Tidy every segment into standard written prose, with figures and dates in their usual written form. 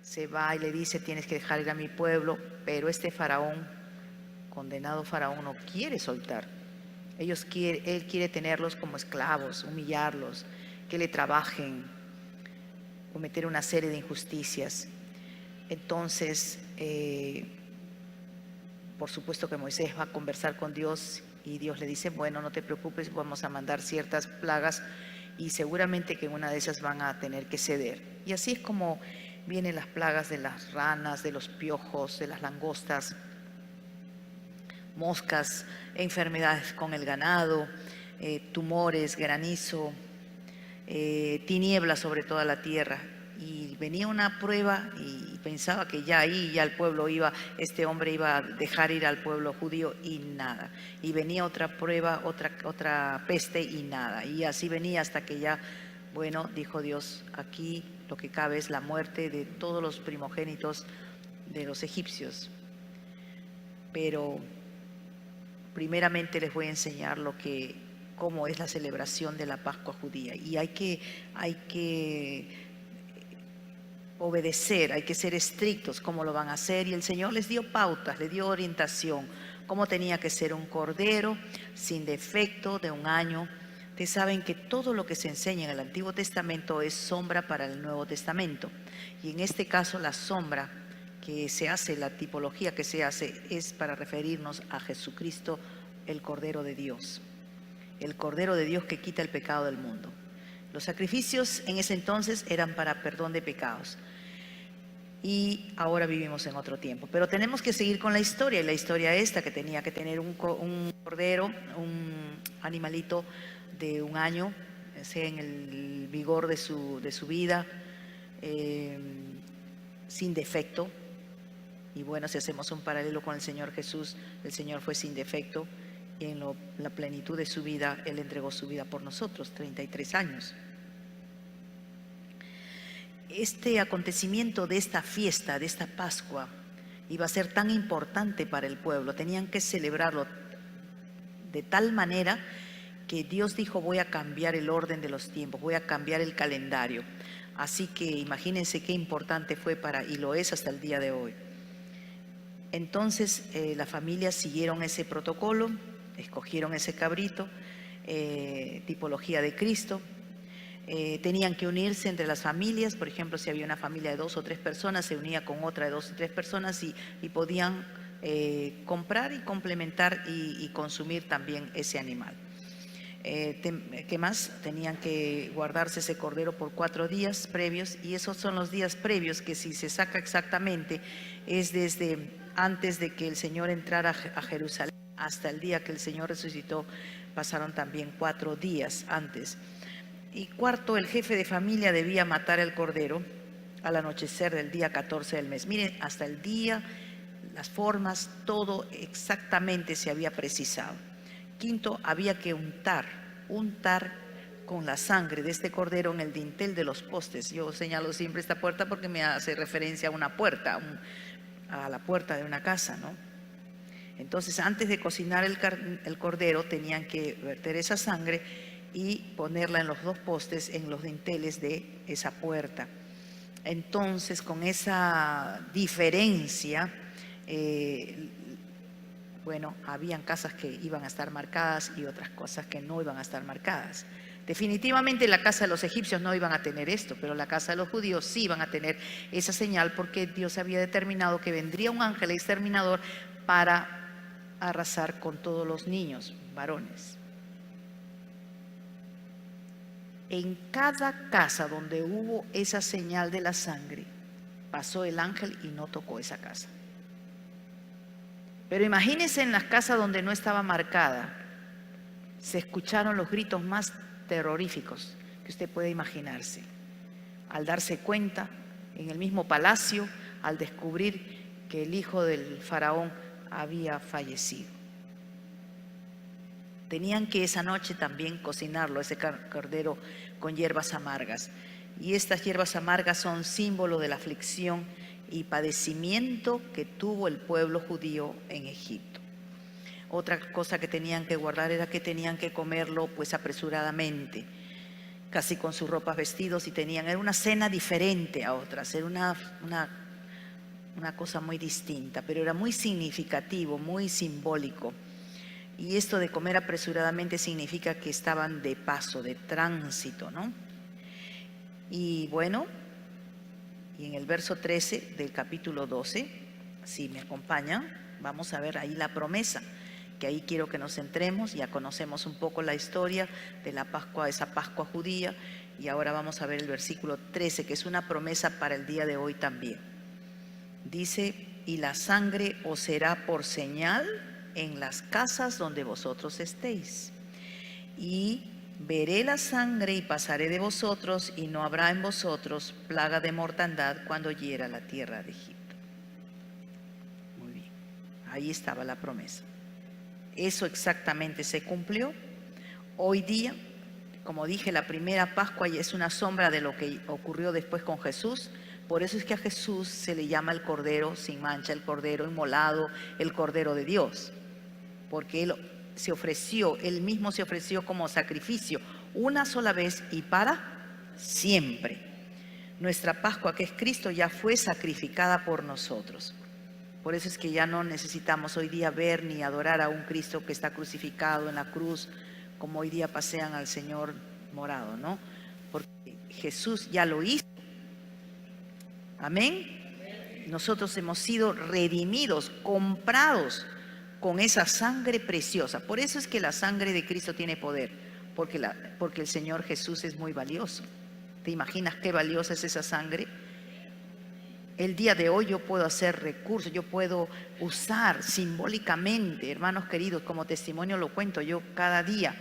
se va y le dice: tienes que dejar ir a mi pueblo, pero este faraón, condenado faraón, no quiere soltar. Él quiere tenerlos como esclavos, humillarlos, que le trabajen, cometer una serie de injusticias. Entonces, por supuesto que Moisés va a conversar con Dios y Dios le dice: bueno, no te preocupes, vamos a mandar ciertas plagas y seguramente que en una de esas van a tener que ceder. Y así es como vienen las plagas de las ranas, de los piojos, de las langostas, moscas, enfermedades con el ganado, tumores, granizo, tinieblas sobre toda la tierra. Y venía una prueba y pensaba que ya ahí ya el pueblo iba, este hombre iba a dejar ir al pueblo judío, y nada. Y venía otra prueba, otra peste, y nada. Y así venía hasta que ya, bueno, dijo Dios: aquí lo que cabe es la muerte de todos los primogénitos de los egipcios. Pero primeramente les voy a enseñar cómo es la celebración de la Pascua judía. Y hay que obedecer, hay que ser estrictos cómo lo van a hacer. Y el Señor les dio pautas, les dio orientación, cómo tenía que ser un cordero sin defecto de 1 año. Ustedes saben que todo lo que se enseña en el Antiguo Testamento es sombra para el Nuevo Testamento. Y en este caso la sombra que se hace, la tipología que se hace, es para referirnos a Jesucristo, el Cordero de Dios. El Cordero de Dios que quita el pecado del mundo. Los sacrificios en ese entonces eran para perdón de pecados. Y ahora vivimos en otro tiempo. Pero tenemos que seguir con la historia. Y la historia esta, que tenía que tener un cordero, un animalito de 1 año, sea en el vigor de su vida, sin defecto. Y bueno, si hacemos un paralelo con el Señor Jesús, el Señor fue sin defecto. Y en la plenitud de su vida, Él entregó su vida por nosotros, 33 años. Este acontecimiento de esta fiesta, de esta Pascua, iba a ser tan importante para el pueblo. Tenían que celebrarlo de tal manera que Dios dijo: voy a cambiar el orden de los tiempos, voy a cambiar el calendario. Así que imagínense qué importante fue y lo es hasta el día de hoy. Entonces las familias siguieron ese protocolo, escogieron ese cabrito, tipología de Cristo. Tenían que unirse entre las familias. Por ejemplo, si había una familia de 2 o 3 personas, se unía con otra de 2 o 3 personas y podían comprar y complementar y consumir también ese animal. ¿Qué más? Tenían que guardarse ese cordero por 4 días previos, y esos son los días previos que, si se saca exactamente, es desde antes de que el Señor entrara a Jerusalén hasta el día que el Señor resucitó. Pasaron también 4 días antes. Y cuarto, el jefe de familia debía matar el cordero al anochecer del día 14 del mes. Miren, hasta el día, las formas, todo exactamente se había precisado. Quinto, había que untar con la sangre de este cordero en el dintel de los postes. Yo señalo siempre esta puerta porque me hace referencia a una puerta, a la puerta de una casa, ¿no? Entonces, antes de cocinar el cordero, tenían que verter esa sangre y ponerla en los 2 postes, en los dinteles de esa puerta. Entonces, con esa diferencia, bueno, habían casas que iban a estar marcadas y otras cosas que no iban a estar marcadas. Definitivamente la casa de los egipcios no iban a tener esto, pero la casa de los judíos sí iban a tener esa señal, porque Dios había determinado que vendría un ángel exterminador para arrasar con todos los niños varones. En cada casa donde hubo esa señal de la sangre, pasó el ángel y no tocó esa casa. Pero imagínense en las casas donde no estaba marcada, se escucharon los gritos más terroríficos que usted puede imaginarse. Al darse cuenta, en el mismo palacio, al descubrir que el hijo del faraón había fallecido. Tenían que esa noche también cocinarlo, ese cordero, con hierbas amargas. Y estas hierbas amargas son símbolo de la aflicción y padecimiento que tuvo el pueblo judío en Egipto. Otra cosa que tenían que guardar era que tenían que comerlo pues apresuradamente. casi con sus ropas vestidos, y era una cena diferente a otras, era una cosa muy distinta, pero era muy significativo, muy simbólico. Y esto de comer apresuradamente significa que estaban de paso, de tránsito, ¿no? Y bueno, y en el verso 13 del capítulo 12, si me acompañan, vamos a ver ahí la promesa, que ahí quiero que nos centremos. Ya conocemos un poco la historia de la Pascua, esa Pascua judía, y ahora vamos a ver el versículo 13, que es una promesa para el día de hoy también. Dice: y la sangre os será por señal en las casas donde vosotros estéis, y veré la sangre y pasaré de vosotros, y no habrá en vosotros plaga de mortandad cuando hiera la tierra de Egipto. Muy bien, ahí estaba la promesa. Eso exactamente se cumplió. Hoy día, como dije, la primera Pascua es una sombra de lo que ocurrió después con Jesús. Por eso es que a Jesús se le llama el Cordero sin mancha, el Cordero inmolado, el Cordero de Dios, porque Él se ofreció, Él mismo se ofreció como sacrificio una sola vez y para siempre. Nuestra Pascua, que es Cristo, ya fue sacrificada por nosotros. Por eso es que ya no necesitamos hoy día ver ni adorar a un Cristo que está crucificado en la cruz, como hoy día pasean al Señor morado, ¿no? Porque Jesús ya lo hizo. Amén. Nosotros hemos sido redimidos, comprados con esa sangre preciosa. Por eso es que la sangre de Cristo tiene poder, porque el Señor Jesús es muy valioso. ¿Te imaginas qué valiosa es esa sangre? El día de hoy yo puedo hacer recursos, yo puedo usar simbólicamente, hermanos queridos, como testimonio lo cuento, yo cada día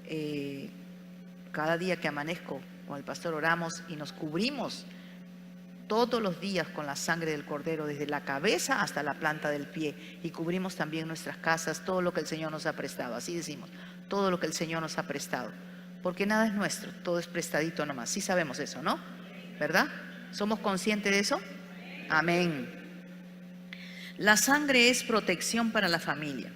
que amanezco con el pastor oramos y nos cubrimos todos los días con la sangre del Cordero, desde la cabeza hasta la planta del pie, y cubrimos también nuestras casas, todo lo que el Señor nos ha prestado. Así decimos, todo lo que el Señor nos ha prestado, porque nada es nuestro, todo es prestadito nomás. Sí sabemos eso, ¿no? ¿Verdad? ¿Somos conscientes de eso? Amén. La sangre es protección para la familia.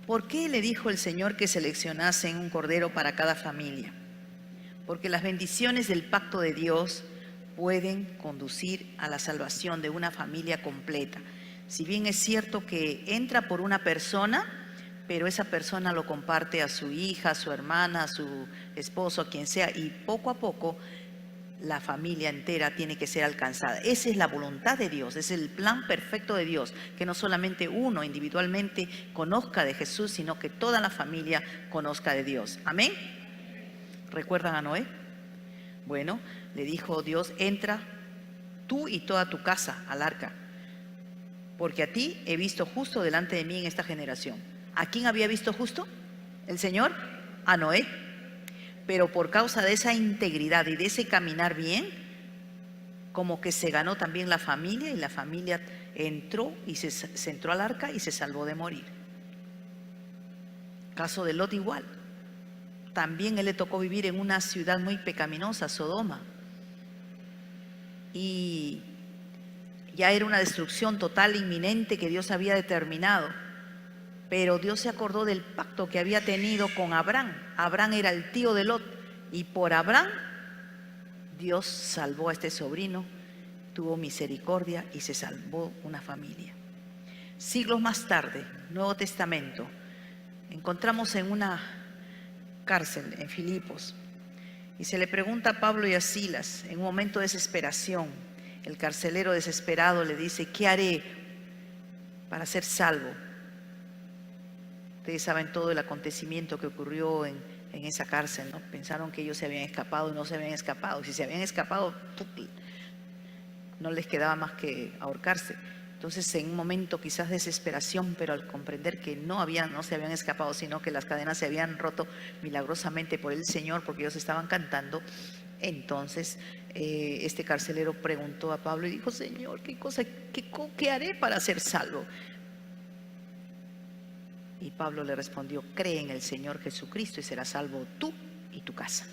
¿Por qué le dijo el Señor que seleccionasen un cordero para cada familia? Porque las bendiciones del pacto de Dios pueden conducir a la salvación de una familia completa. Si bien es cierto que entra por una persona, pero esa persona lo comparte a su hija, a su hermana, a su esposo, a quien sea, y poco a poco la familia entera tiene que ser alcanzada. Esa es la voluntad de Dios, es el plan perfecto de Dios, que no solamente uno individualmente conozca de Jesús, sino que toda la familia conozca de Dios. Amén. ¿Recuerdan a Noé? Bueno, le dijo Dios: entra tú y toda tu casa al arca, porque a ti he visto justo delante de mí en esta generación. ¿A quién había visto justo? ¿El Señor? A Noé. Pero por causa de esa integridad y de ese caminar bien, como que se ganó también la familia, y la familia entró y se entró al arca y se salvó de morir. Caso de Lot igual. También él le tocó vivir en una ciudad muy pecaminosa, Sodoma. Y ya era una destrucción total, inminente, que Dios había determinado. Pero Dios se acordó del pacto que había tenido con Abraham. Abraham era el tío de Lot, y por Abraham Dios salvó a este sobrino, tuvo misericordia y se salvó una familia. Siglos más tarde, Nuevo Testamento, encontramos en una cárcel en Filipos, y se le pregunta a Pablo y a Silas en un momento de desesperación. El carcelero desesperado le dice: ¿qué haré para ser salvo? Ustedes saben todo el acontecimiento que ocurrió en esa cárcel, ¿no? Pensaron que ellos se habían escapado y no se habían escapado. Si se habían escapado, no les quedaba más que ahorcarse. Entonces, en un momento quizás de desesperación, pero al comprender que no se habían escapado, sino que las cadenas se habían roto milagrosamente por el Señor, porque ellos estaban cantando, entonces este carcelero preguntó a Pablo y dijo: Señor, ¿qué haré para ser salvo? Y Pablo le respondió: cree en el Señor Jesucristo y serás salvo tú y tu casa.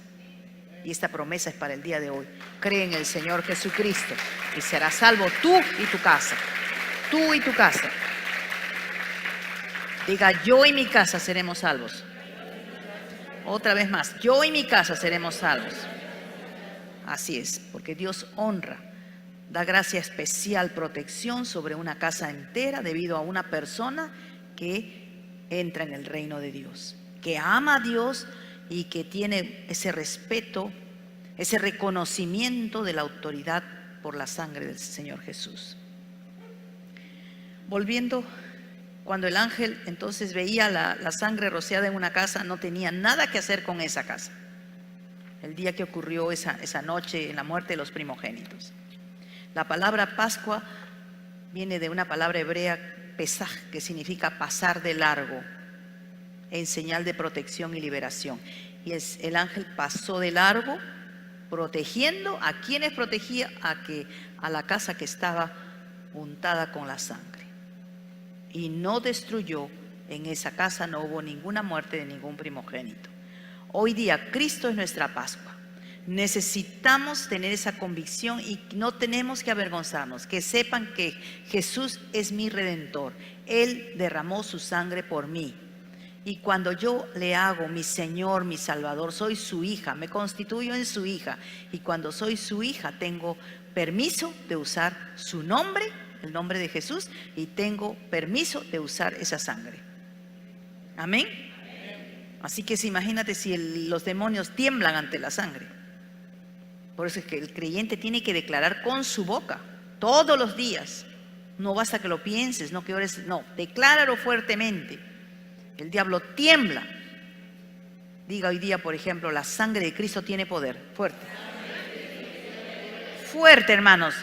Y esta promesa es para el día de hoy. Cree en el Señor Jesucristo y serás salvo tú y tu casa. Tú y tu casa. Diga: yo y mi casa seremos salvos. Otra vez más, yo y mi casa seremos salvos. Así es, porque Dios honra, da gracia especial, protección sobre una casa entera debido a una persona que entra en el reino de Dios, que ama a Dios y que tiene ese respeto, ese reconocimiento de la autoridad por la sangre del Señor Jesús. Volviendo, cuando el ángel entonces veía la sangre rociada en una casa, no tenía nada que hacer con esa casa. El día que ocurrió esa noche en la muerte de los primogénitos. La palabra Pascua viene de una palabra hebrea, Pesaj, que significa pasar de largo, en señal de protección y liberación. Y el ángel pasó de largo, protegiendo. ¿A quienes protegía? A la casa que estaba untada con la sangre. Y no destruyó, en esa casa no hubo ninguna muerte de ningún primogénito. Hoy día Cristo es nuestra Pascua. Necesitamos tener esa convicción y no tenemos que avergonzarnos. Que sepan que Jesús es mi Redentor. Él derramó su sangre por mí. Y cuando yo le hago mi Señor, mi Salvador, soy su hija, me constituyo en su hija. Y cuando soy su hija tengo permiso de usar su nombre, el nombre de Jesús, y tengo permiso de usar esa sangre. Amén. Así que imagínate si los demonios tiemblan ante la sangre. Por eso es que el creyente tiene que declarar con su boca todos los días. No basta que lo pienses, no que ores, no, decláralo fuertemente. El diablo tiembla. Diga hoy día, por ejemplo, la sangre de Cristo tiene poder. Fuerte. Fuerte, hermanos.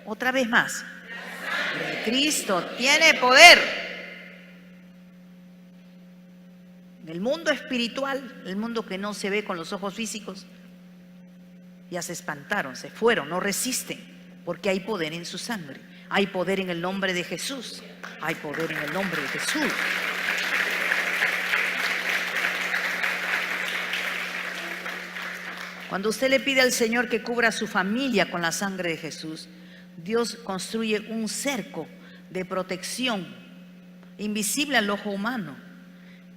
Otra vez más. Cristo tiene poder. El mundo espiritual, el mundo que no se ve con los ojos físicos, ya se espantaron, se fueron, no resisten, porque hay poder en su sangre. Hay poder en el nombre de Jesús. Hay poder en el nombre de Jesús. Cuando usted le pide al Señor que cubra a su familia con la sangre de Jesús, Dios construye un cerco de protección invisible al ojo humano,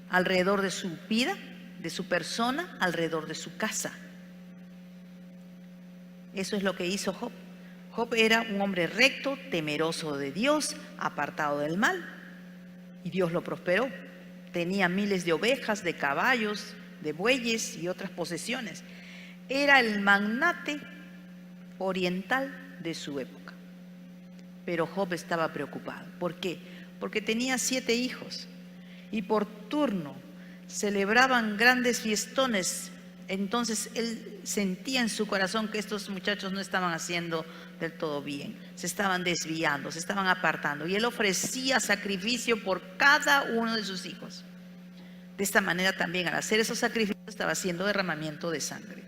alrededor de su vida, de su persona, alrededor de su casa. Eso es lo que hizo Job. Job era un hombre recto, temeroso de Dios, apartado del mal, y Dios lo prosperó. Tenía miles de ovejas, de caballos, de bueyes y otras posesiones. Era el magnate oriental de su época. Pero Job estaba preocupado. ¿Por qué? Porque tenía 7 hijos y por turno celebraban grandes fiestones. Entonces él sentía en su corazón que estos muchachos no estaban haciendo del todo bien, se estaban desviando, se estaban apartando, y él ofrecía sacrificio por cada uno de sus hijos. De esta manera también, al hacer esos sacrificios, estaba haciendo derramamiento de sangre.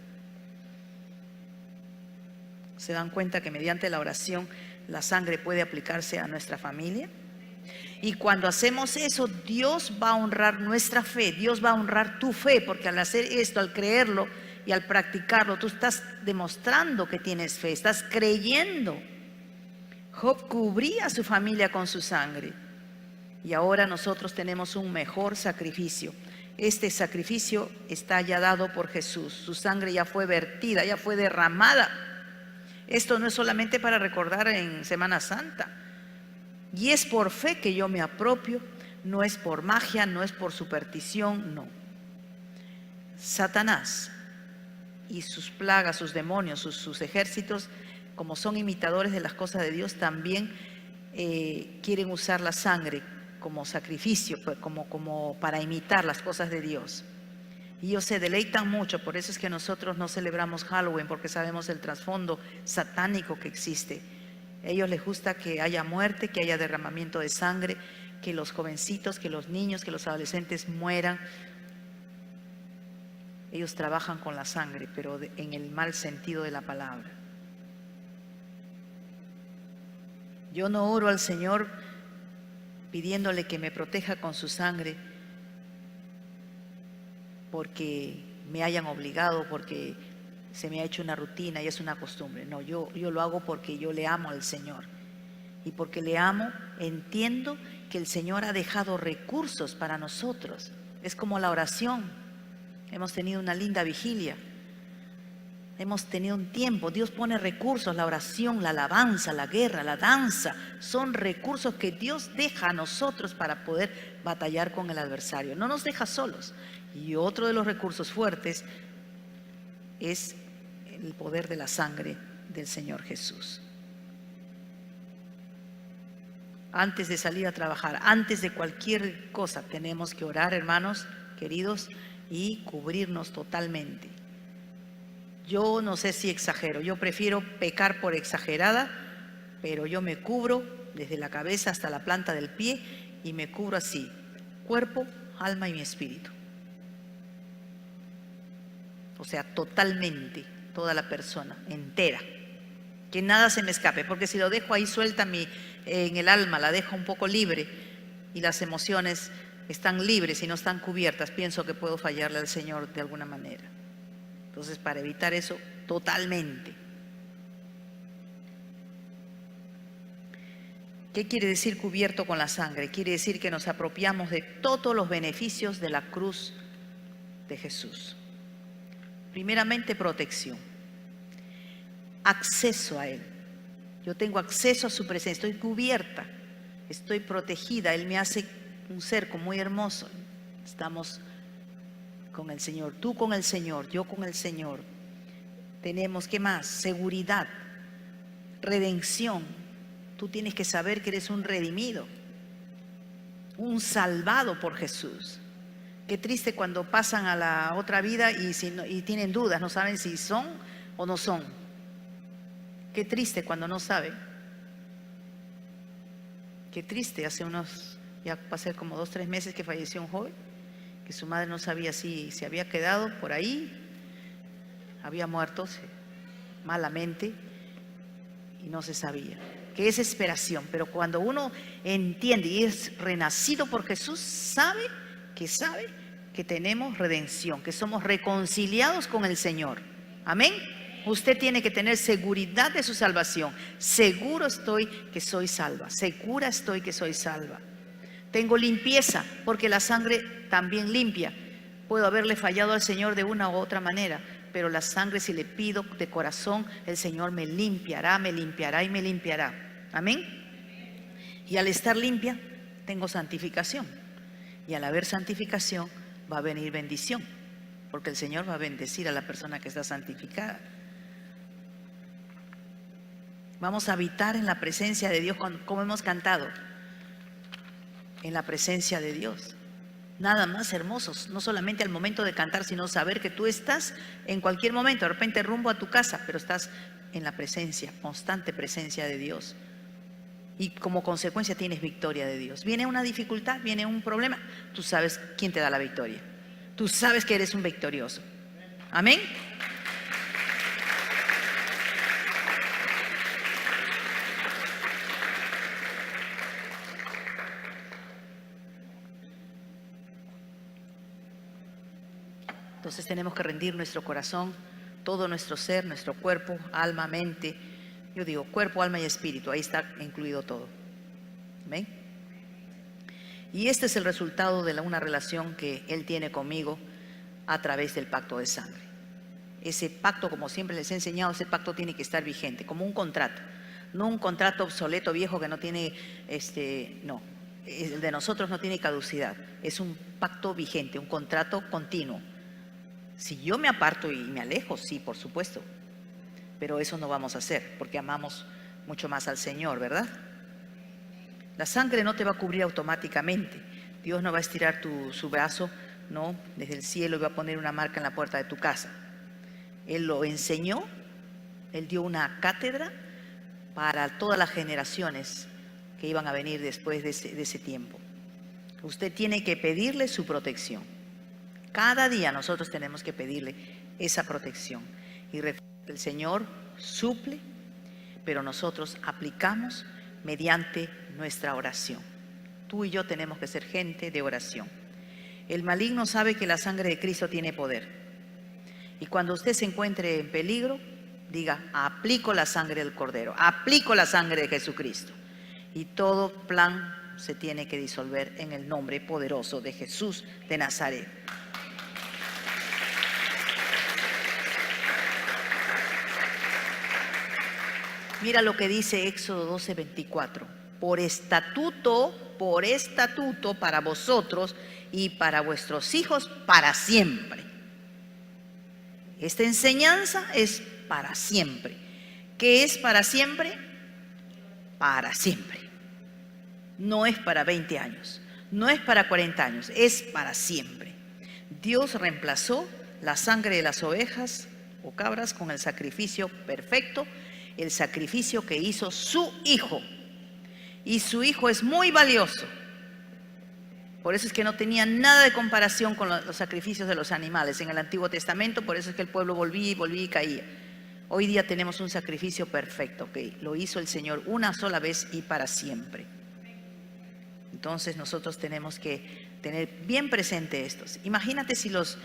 ¿Se dan cuenta que mediante la oración la sangre puede aplicarse a nuestra familia? Y cuando hacemos eso, Dios va a honrar nuestra fe, Dios va a honrar tu fe, porque al hacer esto, al creerlo y al practicarlo, tú estás demostrando que tienes fe, estás creyendo. Job cubría a su familia con su sangre, y ahora nosotros tenemos un mejor sacrificio. Este sacrificio está ya dado por Jesús, su sangre ya fue vertida, ya fue derramada. Esto no es solamente para recordar en Semana Santa. Y es por fe que yo me apropio, no es por magia, no es por superstición, no. Satanás y sus plagas, sus demonios, sus ejércitos, como son imitadores de las cosas de Dios, también quieren usar la sangre como sacrificio, como para imitar las cosas de Dios. Y ellos se deleitan mucho, por eso es que nosotros no celebramos Halloween, porque sabemos el trasfondo satánico que existe. A ellos les gusta que haya muerte, que haya derramamiento de sangre, que los jovencitos, que los niños, que los adolescentes mueran. Ellos trabajan con la sangre, pero en el mal sentido de la palabra. Yo no oro al Señor pidiéndole que me proteja con su sangre porque me hayan obligado, porque se me ha hecho una rutina y es una costumbre. No, yo lo hago porque yo le amo al Señor. Y porque le amo, entiendo que el Señor ha dejado recursos para nosotros. Es como la oración. Hemos tenido una linda vigilia. Hemos tenido un tiempo. Dios pone recursos, la oración, la alabanza, la guerra, la danza. Son recursos que Dios deja a nosotros para poder batallar con el adversario. No nos deja solos. Y otro de los recursos fuertes es el poder de la sangre del Señor Jesús. Antes de salir a trabajar, antes de cualquier cosa, tenemos que orar, hermanos queridos, y cubrirnos totalmente. Yo no sé si exagero, yo prefiero pecar por exagerada, pero yo me cubro desde la cabeza hasta la planta del pie y me cubro así, cuerpo, alma y mi espíritu. O sea, totalmente, toda la persona, entera. Que nada se me escape, porque si lo dejo ahí suelta en el alma, la dejo un poco libre y las emociones están libres y no están cubiertas, pienso que puedo fallarle al Señor de alguna manera. Entonces, para evitar eso, totalmente. ¿Qué quiere decir cubierto con la sangre? Quiere decir que nos apropiamos de todos los beneficios de la cruz de Jesús. Primeramente, protección. Acceso a Él. Yo tengo acceso a su presencia, estoy cubierta, estoy protegida. Él me hace un cerco muy hermoso. Estamos con el Señor, tú con el Señor, yo con el Señor. Tenemos, ¿qué más? Seguridad, redención. Tú tienes que saber que eres un redimido, un salvado por Jesús. Qué triste cuando pasan a la otra vida y tienen dudas, no saben si son o no son. Qué triste cuando no saben. Qué triste, ya pasé como 2 o 3 meses que falleció un joven, que su madre no sabía si se había quedado por ahí, había muerto malamente y no se sabía. Que es esperación, pero cuando uno entiende y es renacido por Jesús, sabe que tenemos redención, que somos reconciliados con el Señor. Amén. Usted tiene que tener seguridad de su salvación. Seguro estoy que soy salva. Segura estoy que soy salva. Tengo limpieza, porque la sangre también limpia. Puedo haberle fallado al Señor de una u otra manera, pero la sangre, si le pido de corazón, el Señor me limpiará y me limpiará. Amén. Y al estar limpia, tengo santificación. Y al haber santificación, va a venir bendición, porque el Señor va a bendecir a la persona que está santificada. Vamos a habitar en la presencia de Dios, como hemos cantado, en la presencia de Dios. Nada más hermosos, no solamente al momento de cantar, sino saber que tú estás en cualquier momento, de repente rumbo a tu casa, pero estás en la presencia, constante presencia de Dios. Y como consecuencia tienes victoria de Dios. Viene una dificultad, viene un problema, tú sabes quién te da la victoria. Tú sabes que eres un victorioso. Amén. Entonces tenemos que rendir nuestro corazón, todo nuestro ser, nuestro cuerpo, alma, mente. Yo digo cuerpo, alma y espíritu, ahí está incluido todo. ¿Ven? Y este es el resultado de una relación que Él tiene conmigo a través del pacto de sangre. Ese pacto, como siempre les he enseñado, ese pacto tiene que estar vigente, como un contrato. No un contrato obsoleto, viejo, que no tiene, no. El de nosotros no tiene caducidad. Es un pacto vigente, un contrato continuo. Si yo me aparto y me alejo, sí, por supuesto, pero eso no vamos a hacer, porque amamos mucho más al Señor, ¿verdad? La sangre no te va a cubrir automáticamente. Dios no va a estirar su brazo, ¿no?, desde el cielo y va a poner una marca en la puerta de tu casa. Él lo enseñó, Él dio una cátedra para todas las generaciones que iban a venir después de ese tiempo. Usted tiene que pedirle su protección. Cada día nosotros tenemos que pedirle esa protección. Y el Señor suple, pero nosotros aplicamos mediante nuestra oración. Tú y yo tenemos que ser gente de oración. El maligno sabe que la sangre de Cristo tiene poder. Y cuando usted se encuentre en peligro, diga: aplico la sangre del Cordero, aplico la sangre de Jesucristo. y todo plan se tiene que disolver en el nombre poderoso de Jesús de Nazaret. Mira lo que dice Éxodo 12:24. Por estatuto para vosotros y para vuestros hijos para siempre. Esta enseñanza es para siempre. ¿Qué es para siempre? Para siempre. No es para 20 años, no es para 40 años, es para siempre. Dios reemplazó la sangre de las ovejas o cabras con el sacrificio perfecto, el sacrificio que hizo su Hijo. Y su Hijo es muy valioso. Por eso es que no tenía nada de comparación con los sacrificios de los animales en el Antiguo Testamento. Por eso es que el pueblo volvía y caía. Hoy día tenemos un sacrificio perfecto que lo hizo el Señor una sola vez y para siempre. Entonces nosotros tenemos que tener bien presente esto. Imagínate si los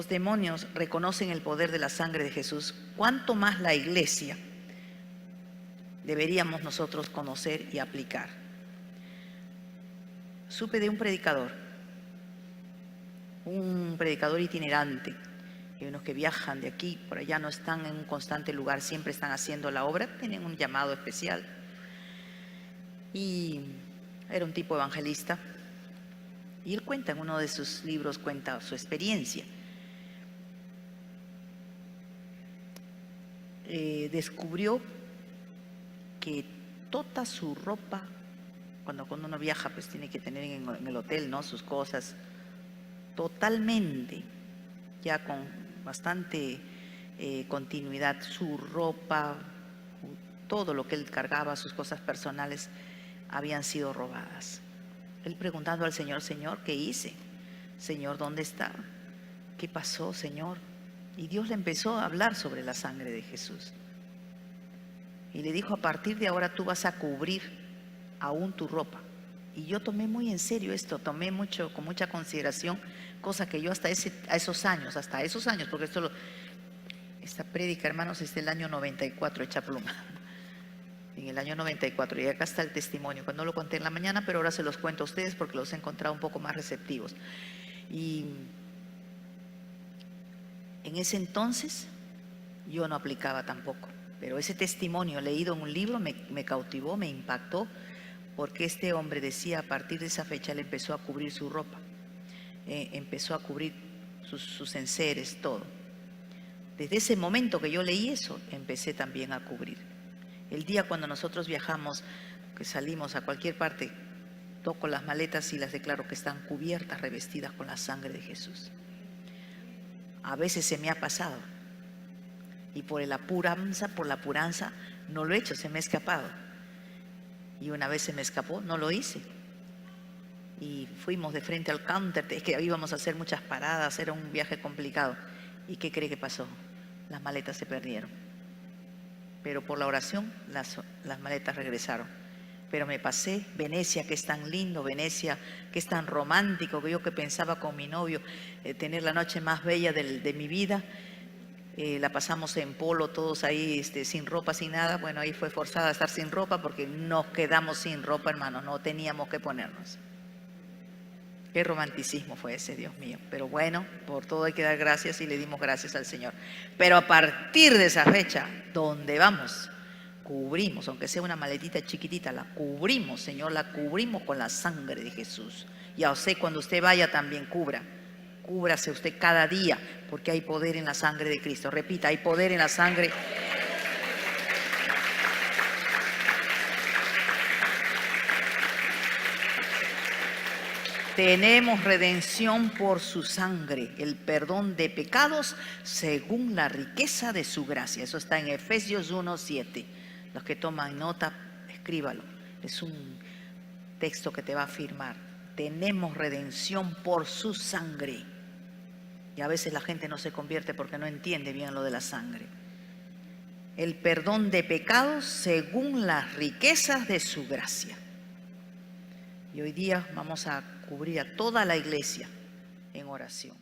demonios reconocen el poder de la sangre de Jesús, ¿cuánto más la iglesia deberíamos nosotros conocer y aplicar? Supe de un predicador itinerante. Hay unos que viajan de aquí, por allá, no están en un constante lugar, siempre están haciendo la obra, tienen un llamado especial. Y era un tipo evangelista. Y él cuenta en uno de sus libros, cuenta su experiencia. Descubrió que toda su ropa, cuando uno viaja, pues tiene que tener en el hotel, ¿no?, sus cosas, totalmente, ya con bastante continuidad, su ropa, todo lo que él cargaba, sus cosas personales, habían sido robadas. Él preguntando al Señor: Señor, ¿qué hice? Señor, ¿dónde está? ¿Qué pasó, Señor? Y Dios le empezó a hablar sobre la sangre de Jesús. Y le dijo: a partir de ahora tú vas a cubrir aún tu ropa. Y yo tomé muy en serio esto, tomé con mucha consideración, cosa que yo hasta esos años, porque esta prédica, hermanos, es del año 94, hecha pluma. En el año 94, y acá está el testimonio, que no lo conté en la mañana, pero ahora se los cuento a ustedes porque los he encontrado un poco más receptivos. Y en ese entonces yo no aplicaba tampoco, pero ese testimonio leído en un libro me cautivó, me impactó, porque este hombre decía: a partir de esa fecha él empezó a cubrir su ropa, empezó a cubrir sus enseres, todo. Desde ese momento que yo leí eso, empecé también a cubrir. El día cuando nosotros viajamos, que salimos a cualquier parte, toco las maletas y las declaro que están cubiertas, revestidas con la sangre de Jesús. A veces se me ha pasado y por la apuranza no lo he hecho, se me ha escapado. Y una vez se me escapó, no lo hice. Y fuimos de frente al counter, es que íbamos a hacer muchas paradas, era un viaje complicado. ¿Y qué cree que pasó? Las maletas se perdieron. Pero por la oración las maletas regresaron. Pero me pasé Venecia, que es tan lindo, Venecia, que es tan romántico, que yo que pensaba con mi novio tener la noche más bella de mi vida, la pasamos en polo, todos ahí sin ropa, sin nada. Bueno, ahí fue forzada a estar sin ropa porque nos quedamos sin ropa, hermano, no teníamos que ponernos. Qué romanticismo fue ese, Dios mío. Pero bueno, por todo hay que dar gracias y le dimos gracias al Señor. Pero a partir de esa fecha, ¿dónde vamos? Cubrimos, aunque sea una maletita chiquitita, la cubrimos, Señor, la cubrimos con la sangre de Jesús. Y a usted, cuando usted vaya, también cúbrase usted cada día, porque hay poder en la sangre de Cristo. Repita: hay poder en la sangre. Tenemos redención por su sangre, el perdón de pecados según la riqueza de su gracia. Eso está en Efesios 1:7. Los que toman nota, escríbalo. Es un texto que te va a afirmar. Tenemos redención por su sangre. Y a veces la gente no se convierte porque no entiende bien lo de la sangre. El perdón de pecados según las riquezas de su gracia. Y hoy día vamos a cubrir a toda la iglesia en oración.